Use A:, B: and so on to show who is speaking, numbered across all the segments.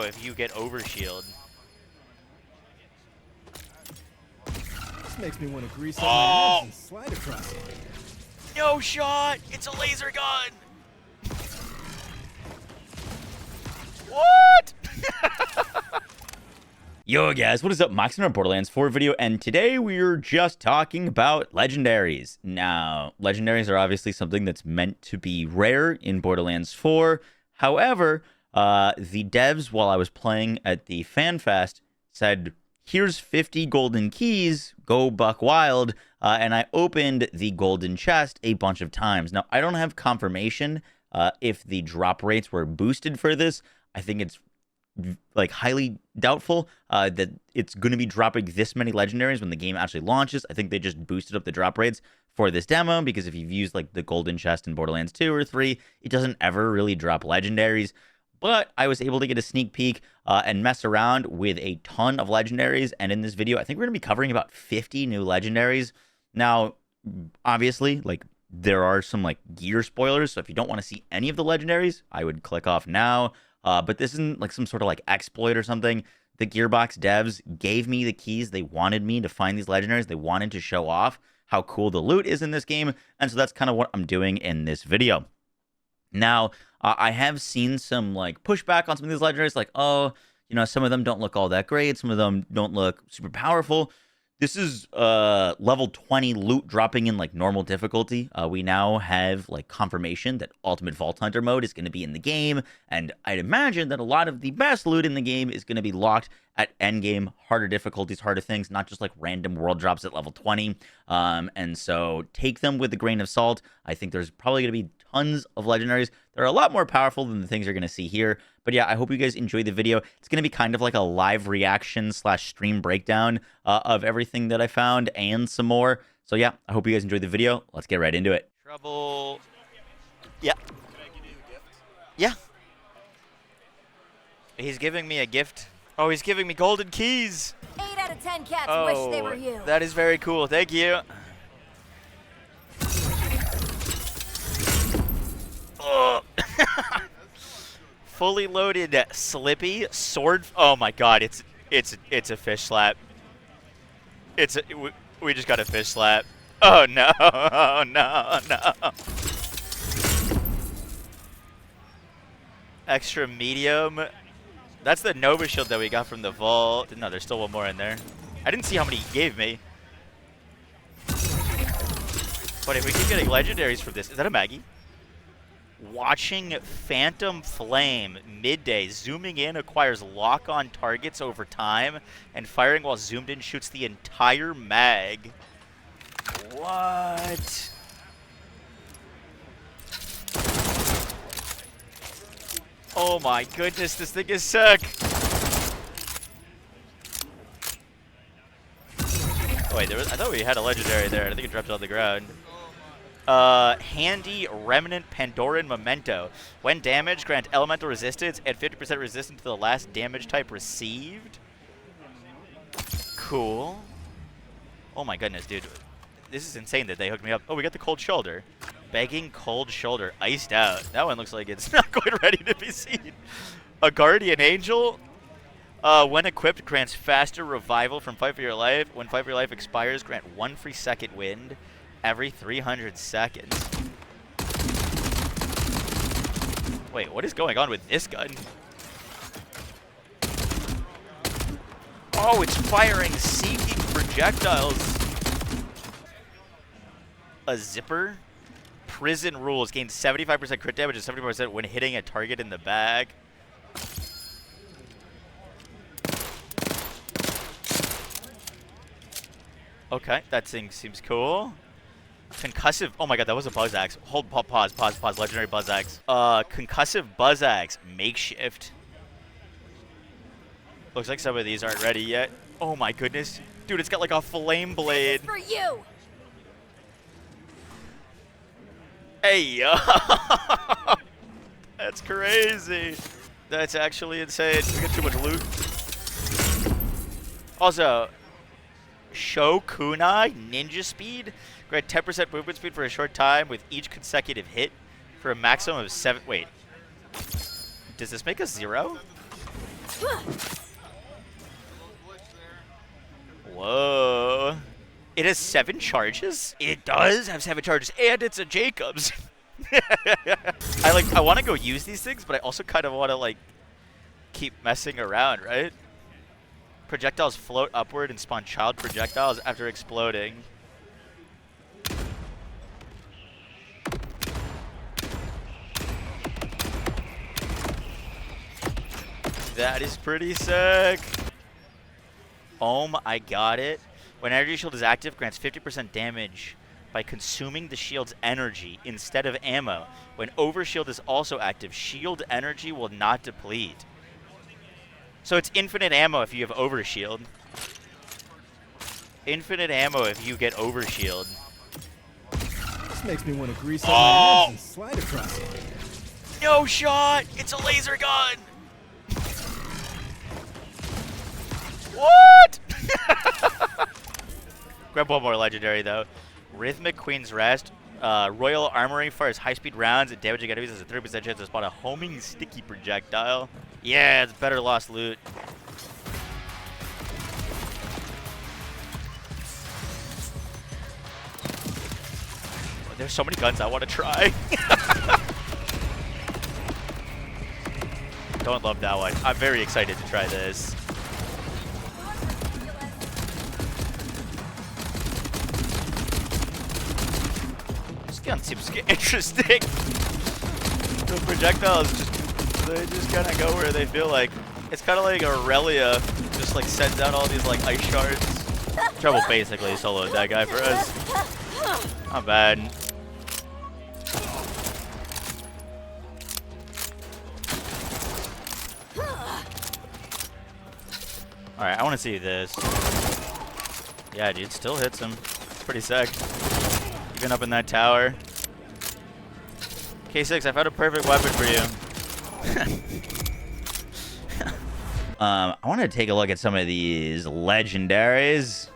A: if you get overshield.
B: This makes me want to grease up my hands and slide across it.
A: No shot! It's a laser gun! What? Yo guys, what is up? Max in our Borderlands 4 video, and today we're just talking about legendaries. Now, legendaries are obviously something that's meant to be rare in Borderlands 4. However, the devs, while I was playing at the FanFest, said, here's 50 golden keys, go buck wild, and I opened the golden chest a bunch of times. Now, I don't have confirmation if the drop rates were boosted for this. I think it's like highly doubtful that it's going to be dropping this many legendaries when the game actually launches. I think they just boosted up the drop rates for this demo because if you've used like the golden chest in Borderlands 2 or 3, it doesn't ever really drop legendaries. But I was able to get a sneak peek and mess around with a ton of legendaries. And in this video, I think we're going to be covering about 50 new legendaries. Now, obviously, like there are some like gear spoilers. So if you don't want to see any of the legendaries, I would click off now. But this isn't like some sort of like exploit or something. The Gearbox devs gave me the keys. They wanted me to find these legendaries. They wanted to show off how cool the loot is in this game. And so that's kind of what I'm doing in this video. Now, I have seen some like pushback on some of these legendaries. Like, oh, you know, some of them don't look all that great. Some of them don't look super powerful. This is level 20 loot dropping in like normal difficulty. We now have like confirmation that Ultimate Vault Hunter mode is going to be in the game, and I'd imagine that a lot of the best loot in the game is going to be locked at endgame, harder difficulties, harder things, not just like random world drops at level 20. And so take them with a grain of salt. I think there's probably going to be tons of legendaries that are a lot more powerful than the things you're going to see here. But yeah, I hope you guys enjoyed the video. It's going to be kind of like a live reaction / stream breakdown of everything that I found and some more. So yeah, I hope you guys enjoyed the video. Let's get right into it. Trouble. Yeah.
C: Can I give you a gift?
A: Yeah. He's giving me a gift. Oh, he's giving me golden keys.
D: 8 out of 10 cats
A: Oh,
D: wish they were you.
A: that is very cool. Thank you. Oh. Fully loaded Slippy sword. Oh my god, it's a fish slap. We just got a fish slap. Oh no. Oh no, no. Extra medium. That's the Nova shield that we got from the vault. No, there's still one more in there. I didn't see how many he gave me. But if we keep getting legendaries from this, is that a Maggie? Watching Phantom Flame midday. Zooming in acquires lock on targets over time, and firing while zoomed in shoots the entire mag. What? Oh my goodness, this thing is sick. Oh wait, I thought we had a legendary there. I think it dropped it on the ground. Handy Remnant Pandoran Memento. When damaged, grant elemental resistance and 50% resistance to the last damage type received. Cool. Oh my goodness, dude. This is insane that they hooked me up. Oh, we got the cold shoulder. Begging cold shoulder. Iced out. That one looks like it's not quite ready to be seen. A guardian angel. When equipped, grants faster revival from Fight for Your Life. When Fight for Your Life expires, grant 1 free second wind every 300 seconds. Wait, what is going on with this gun? Oh, it's firing seeking projectiles. A zipper. Prison rules. Gains 75% crit damage and 75% when hitting a target in the bag. Okay, that thing seems cool. Concussive. Oh my god, that was a buzz axe. Hold, pause. Legendary buzz axe. Concussive buzz axe. Makeshift. Looks like some of these aren't ready yet. Oh my goodness. Dude, it's got like a flame blade.
D: For you.
A: Hey, yo. That's crazy. That's actually insane. We got too much loot. Also, Shokunai Ninja Speed. Grant 10% movement speed for a short time with each consecutive hit for a maximum of 7. Wait. Does this make us 0? Whoa. It has 7 charges? It does have 7 charges, and it's a Jacobs. I want to go use these things, but I also kind of want to, like, keep messing around, right? Projectiles float upward and spawn child projectiles after exploding. That is pretty sick. I got it. When energy shield is active, grants 50% damage by consuming the shield's energy instead of ammo. When overshield is also active, shield energy will not deplete. So it's infinite ammo if you have overshield. Infinite ammo if you get overshield.
B: This makes me want to grease up my abs and slide across it.
A: No shot! It's a laser gun! What? Grab one more legendary though. Rhythmic Queen's Rest. Royal Armory fires high-speed rounds and damaging enemies has a 30% chance to spawn a homing sticky projectile. Yeah, it's better lost loot. There's so many guns I want to try. Don't love that one. I'm very excited to try this. This gun seems interesting. The projectiles they just kind of go where they feel like. It's kind of like Aurelia just like sends out all these like ice shards. Trouble basically soloed that guy for us. Not bad. Alright, I want to see this. Yeah, dude, still hits him. Pretty sick. Even up in that tower. K6, I found a perfect weapon for you. I want to take a look at some of these legendaries.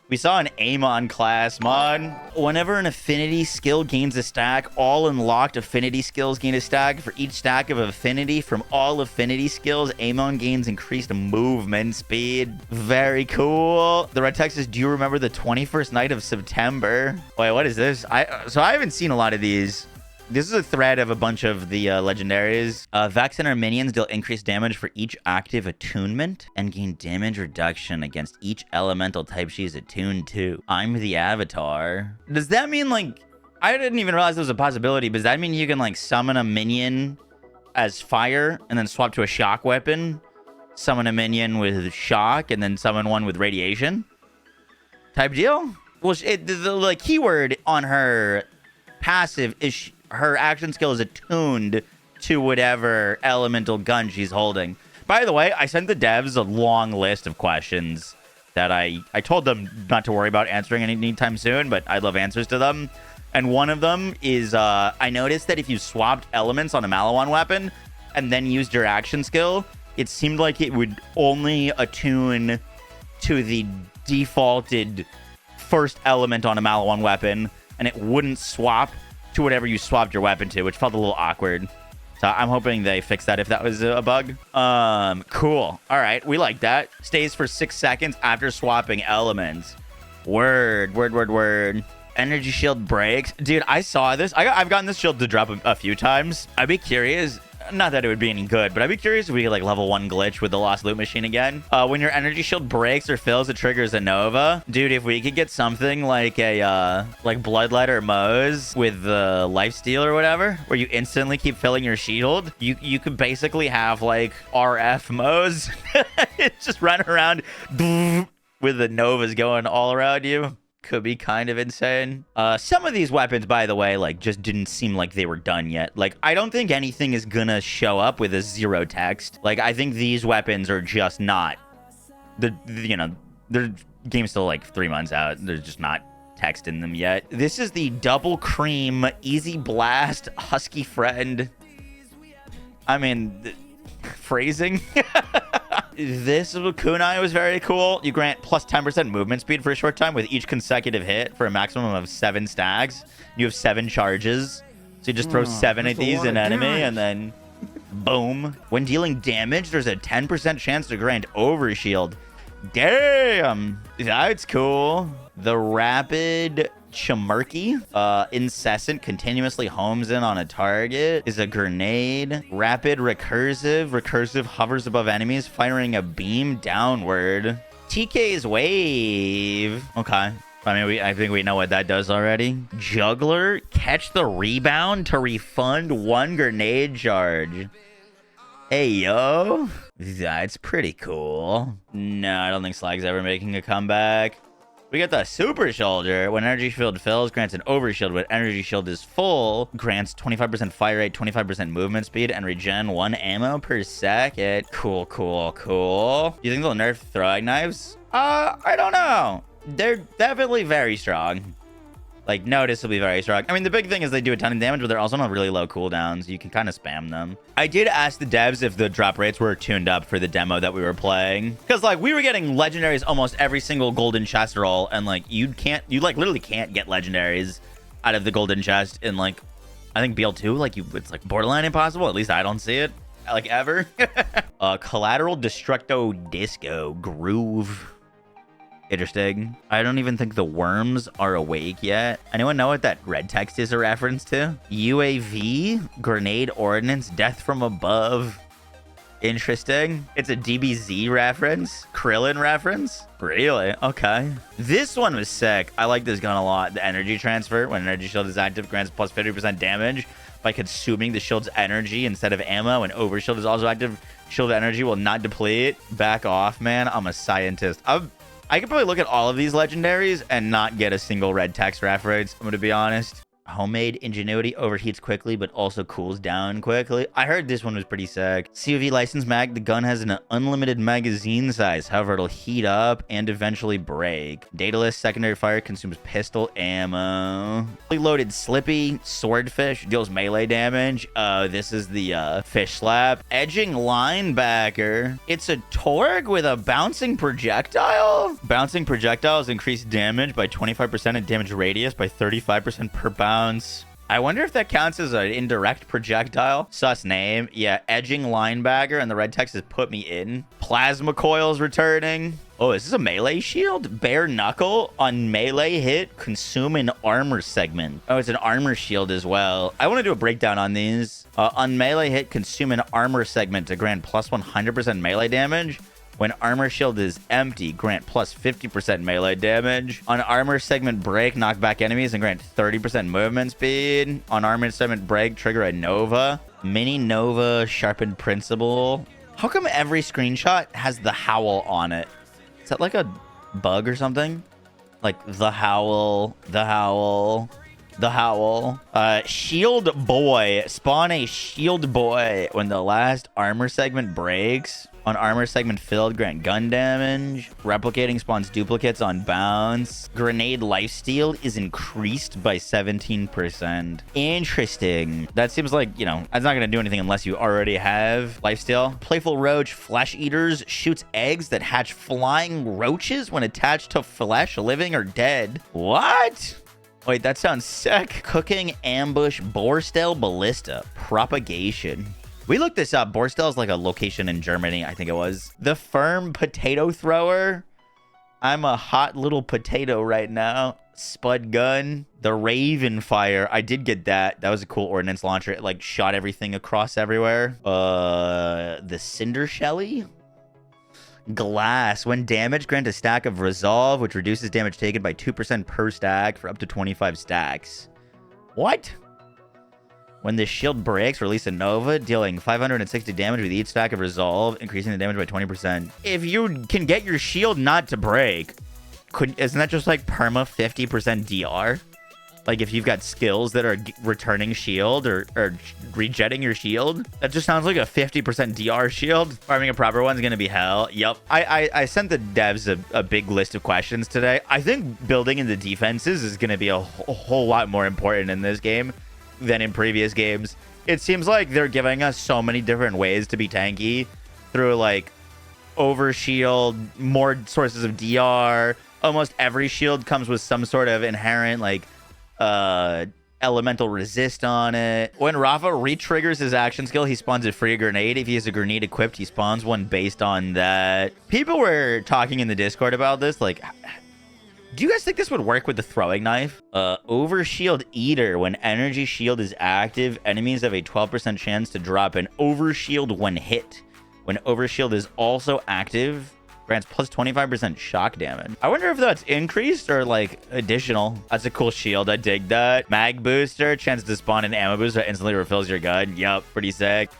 A: We saw an Amon class mod. Whenever an affinity skill gains a stack, all unlocked affinity skills gain a stack. For each stack of affinity from all affinity skills, Amon gains increased movement speed. Very cool. The red text is, do you remember the 21st night of September? Wait, what is this? So I haven't seen a lot of these. This is a thread of a bunch of the legendaries. Vex and her minions deal increased damage for each active attunement and gain damage reduction against each elemental type she's attuned to. I'm the avatar. Does that mean, like, I didn't even realize there was a possibility, but does that mean you can, like, summon a minion as fire and then swap to a shock weapon? Summon a minion with shock and then summon one with radiation? Type deal? Well, the keyword on her passive is her action skill is attuned to whatever elemental gun she's holding. By the way, I sent the devs a long list of questions that I told them not to worry about answering anytime soon, but I'd love answers to them. And one of them is, I noticed that if you swapped elements on a Malawan weapon and then used your action skill, it seemed like it would only attune to the defaulted first element on a Malawan weapon, and it wouldn't swap to whatever you swapped your weapon to, which felt a little awkward. So I'm hoping they fix that if that was a bug. Cool. All right, we like that. Stays for 6 seconds after swapping elements. Word. Energy shield breaks. Dude, I saw this. I've gotten this shield to drop a few times. I'd be curious. Not that it would be any good, but I'd be curious if we could like level 1 glitch with the lost loot machine again. When your energy shield breaks or fills, it triggers a Nova. Dude, if we could get something like a like Bloodlight or Moze with the lifesteal or whatever, where you instantly keep filling your shield, you could basically have like RF Moze. Just run around with the Novas going all around you. Could be kind of insane. Some of these weapons, by the way, like just didn't seem like they were done yet. Like, I don't think anything is gonna show up with a 0 text. Like, I think these weapons are just not you know, their game's still like 3 months out. There's just not text in them yet. This is the Double Cream Easy Blast Husky Friend. I mean, phrasing. This kunai was very cool. You grant plus 10% movement speed for a short time with each consecutive hit for a maximum of 7 stacks. You have 7 charges. So you just throw 7 of these in enemy and then Boom. When dealing damage, there's a 10% chance to grant overshield. Damn. That's cool. The rapid Chimerky, incessant, continuously homes in on a target, is a grenade. Rapid recursive hovers above enemies, firing a beam downward. TK's wave. Okay. I mean, I think we know what that does already. Juggler, catch the rebound to refund 1 grenade charge. Hey, yo. That's pretty cool. No, I don't think Slag's ever making a comeback. We got the Super Soldier. When energy shield fills, grants an overshield. When energy shield is full, grants 25% fire rate, 25% movement speed, and regen 1 ammo per second. Cool, cool, cool. You think they'll nerf throwing knives? I don't know. They're definitely very strong. Like, noticeably very strong. I mean, the big thing is they do a ton of damage, but they're also on really low cooldowns. You can kind of spam them. I did ask the devs if the drop rates were tuned up for the demo that we were playing. Because, like, we were getting legendaries almost every single golden chest roll. And, like, you like, literally can't get legendaries out of the golden chest in, like, I think BL2. Like, it's, like, borderline impossible. At least I don't see it, like, ever. Collateral Destructo Disco Groove. Interesting. I don't even think the worms are awake yet. Anyone know what that red text is a reference to? UAV, grenade ordnance, death from above. Interesting. It's a DBZ reference. Krillin reference. Really? Okay. This one was sick. I like this gun a lot. The energy transfer. When energy shield is active, grants plus 50% damage by consuming the shield's energy instead of ammo. When overshield is also active, shield energy will not deplete. Back off, man. I'm a scientist. I could probably look at all of these legendaries and not get a single red text reference, I'm going to be honest. Homemade ingenuity overheats quickly, but also cools down quickly. I heard this one was pretty sick. COV license mag. The gun has an unlimited magazine size. However, it'll heat up and eventually break. Dataless secondary fire consumes pistol ammo. Fully loaded Slippy Swordfish deals melee damage. This is the fish slap. Edging linebacker. It's a Torg with a bouncing projectile. Bouncing projectiles increase damage by 25% and damage radius by 35% per bounce. I wonder if that counts as an indirect projectile. Sus name. Yeah, edging linebacker, and the red text is put me in. Plasma coils returning. Oh, is this a melee shield? Bare knuckle on melee hit. Consume an armor segment. Oh, it's an armor shield as well. I want to do a breakdown on these. On melee hit, consume an armor segment to grant plus 100% melee damage. When armor shield is empty, grant plus 50% melee damage. On armor segment break, knock back enemies and grant 30% movement speed. On armor segment break, trigger a Nova. Mini Nova sharpened principle. How come every screenshot has the howl on it? Is that like a bug or something? Like the howl, the howl, the howl. Shield boy. Spawn a shield boy when the last armor segment breaks. On armor segment filled, grant gun damage. Replicating spawns duplicates on bounce. Grenade lifesteal is increased by 17%. Interesting. That seems like, you know, it's not going to do anything unless you already have lifesteal. Playful Roach Flesh Eaters shoots eggs that hatch flying roaches when attached to flesh, living or dead. What? Wait, that sounds sick. Cooking ambush Borstel Ballista. Propagation. We looked this up. Borstel is like a location in Germany, I think it was. The Firm Potato Thrower. I'm a hot little potato right now. Spud Gun. The Raven Fire. I did get that. That was a cool ordnance launcher. It like shot everything across everywhere. The Cinder Shelly. Glass. When damaged, grant a stack of Resolve, which reduces damage taken by 2% per stack for up to 25 stacks. What? When the shield breaks, release a Nova, dealing 560 damage with each stack of Resolve, increasing the damage by 20%. If you can get your shield not to break, isn't that just like perma 50% DR? Like if you've got skills that are returning shield or rejetting your shield, that just sounds like a 50% DR shield. Farming a proper one's gonna be hell. Yep. I sent the devs a big list of questions today. I think building in the defenses is gonna be a whole lot more important in this game than in previous games. It seems like they're giving us so many different ways to be tanky through like overshield, more sources of DR. Almost every shield comes with some sort of inherent like elemental resist on it. When Rafa re-triggers his action skill, he spawns a free grenade. If he has a grenade equipped, he spawns one based on that. People were talking in the Discord about this, like, do you guys think this would work with the throwing knife? Overshield Eater. When energy shield is active, enemies have a 12% chance to drop an overshield when hit. When overshield is also active, grants plus 25% shock damage. I wonder if that's increased or like additional. That's a cool shield. I dig that. Mag booster. Chance to spawn an ammo booster that instantly refills your gun. Yup, pretty sick.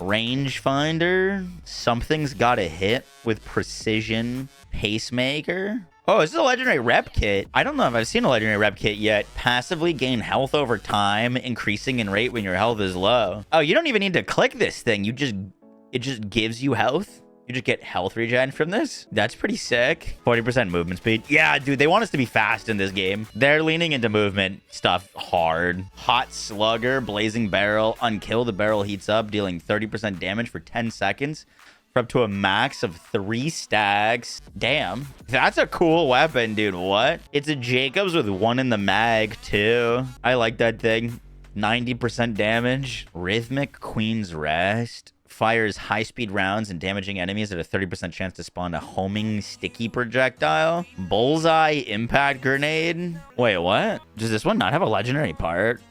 A: Rangefinder. Something's got a hit with precision. Pacemaker. Oh, this is a legendary rep kit. I don't know if I've seen a legendary rep kit yet. Passively gain health over time, increasing in rate when your health is low. Oh, you don't even need to click this thing. It just gives you health. You just get health regen from this. That's pretty sick. 40% movement speed. Yeah, dude, they want us to be fast in this game. They're leaning into movement stuff hard. Hot Slugger, Blazing Barrel. Unkill, the barrel heats up, dealing 30% damage for 10 seconds. For up to a max of 3 stacks. Damn. That's a cool weapon, dude. What? It's a Jacobs with 1 in the mag, too. I like that thing. 90% damage. Rhythmic Queen's Rest. Fires high-speed rounds and damaging enemies at a 30% chance to spawn a homing sticky projectile. Bullseye Impact Grenade. Wait, what? Does this one not have a legendary part?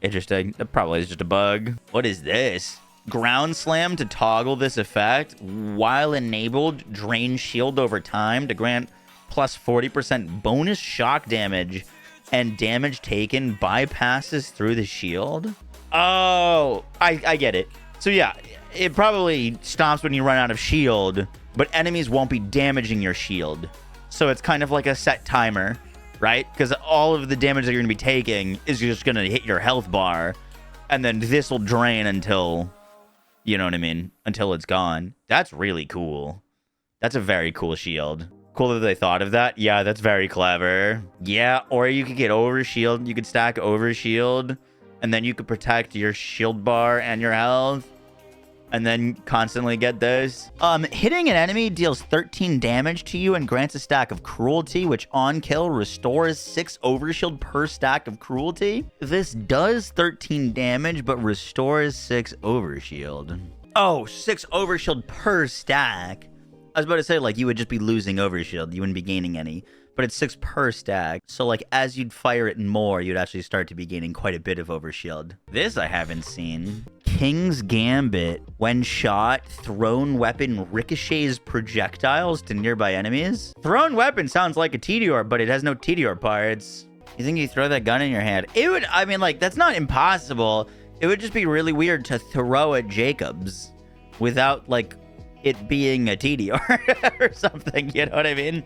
A: Interesting. That probably is just a bug. What is this? Ground Slam to toggle this effect. While enabled, drain shield over time to grant plus 40% bonus shock damage, and damage taken bypasses through the shield. Oh, I get it. So yeah, it probably stops when you run out of shield, but enemies won't be damaging your shield. So it's kind of like a set timer, right? Because all of the damage that you're going to be taking is just going to hit your health bar, and then this will drain until... You know what I mean? Until it's gone. That's really cool. That's a very cool shield. Cool that they thought of that. Yeah, that's very clever. Yeah, or you could get overshield. You could stack overshield, and then you could protect your shield bar and your health, and then constantly get this. Hitting an enemy deals 13 damage to you and grants a stack of cruelty, which on kill restores 6 overshield per stack of cruelty. This does 13 damage, but restores 6 overshield. Oh, 6 overshield per stack. I was about to say, like, you would just be losing overshield. You wouldn't be gaining any. But it's 6 per stack. So, like, as you'd fire it more, you'd actually start to be gaining quite a bit of overshield. This I haven't seen. King's Gambit. When shot, thrown weapon ricochets projectiles to nearby enemies. Thrown weapon sounds like a Tediore, but it has no Tediore parts. You think you throw that gun in your hand? It would, I mean, like, that's not impossible. It would just be really weird to throw a Jacobs without, like, it being a Tediore or something, you know what I mean?